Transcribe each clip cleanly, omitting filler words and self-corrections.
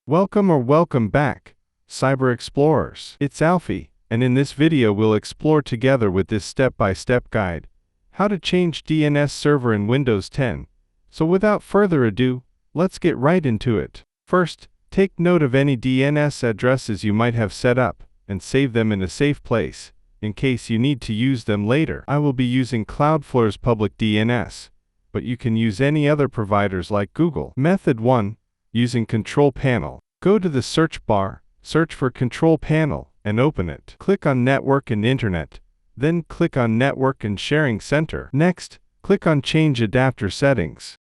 Welcome back, Cyber Explorers. It's Alfie, and in this video we'll explore together with this step-by-step guide, how to change DNS server in Windows 10. So without further ado, let's get right into it. First, take note of any DNS addresses you might have set up, and save them in a safe place, in case you need to use them later. I will be using Cloudflare's public DNS, but you can use any other providers like Google. Method 1. Using Control Panel. Go to the search bar, search for Control Panel, and open it. Click on Network and Internet, then click on Network and Sharing Center. Next, click on Change Adapter Settings.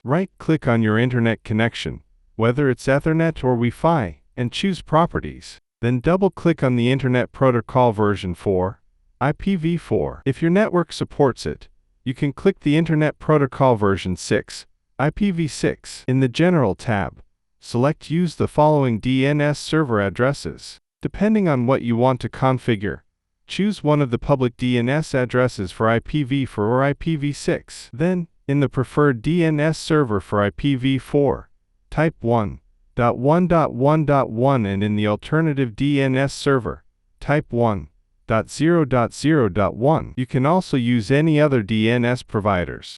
Right-click on your internet connection, whether it's Ethernet or Wi-Fi, and choose Properties. Then double-click on the Internet Protocol version 4, IPv4. If your network supports it, you can click the Internet Protocol version 6, IPv6. In the General tab, select Use the following DNS server addresses. Depending on what you want to configure, choose one of the public DNS addresses for IPv4 or IPv6. Then, in the preferred DNS server for IPv4, type 1.1.1.1, and in the alternative DNS server, type 1.0.0.1. You can also use any other DNS providers.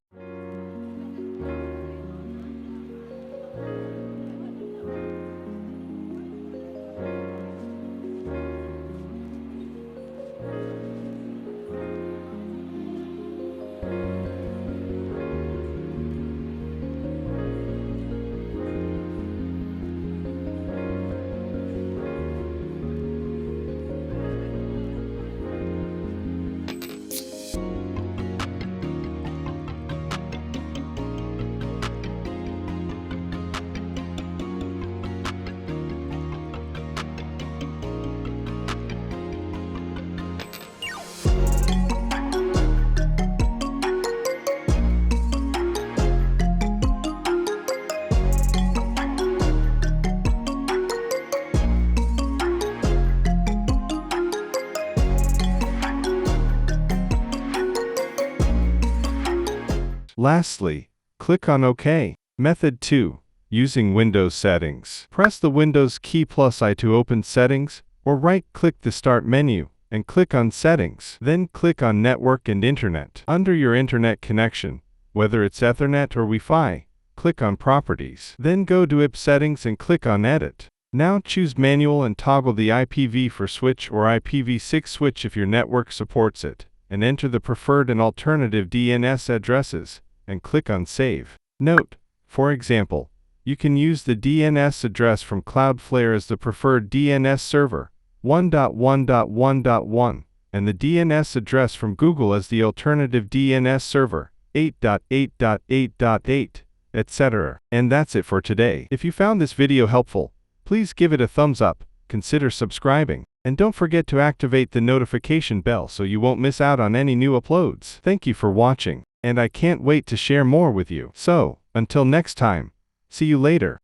Lastly, click on OK. Method 2. Using Windows Settings. Press the Windows key +I to open Settings, or right-click the Start menu, and click on Settings. Then click on Network and Internet. Under your internet connection, whether it's Ethernet or Wi-Fi, click on Properties. Then go to IP Settings and click on Edit. Now choose Manual and toggle the IPv4 switch or IPv6 switch if your network supports it, and enter the preferred and alternative DNS addresses, and click on Save. Note, for example, you can use the DNS address from Cloudflare as the preferred DNS server, 1.1.1.1, and the DNS address from Google as the alternative DNS server, 8.8.8.8, etc. And that's it for today. If you found this video helpful, please give it a thumbs up, consider subscribing, and don't forget to activate the notification bell so you won't miss out on any new uploads. Thank you for watching, and I can't wait to share more with you. So, until next time, see you later.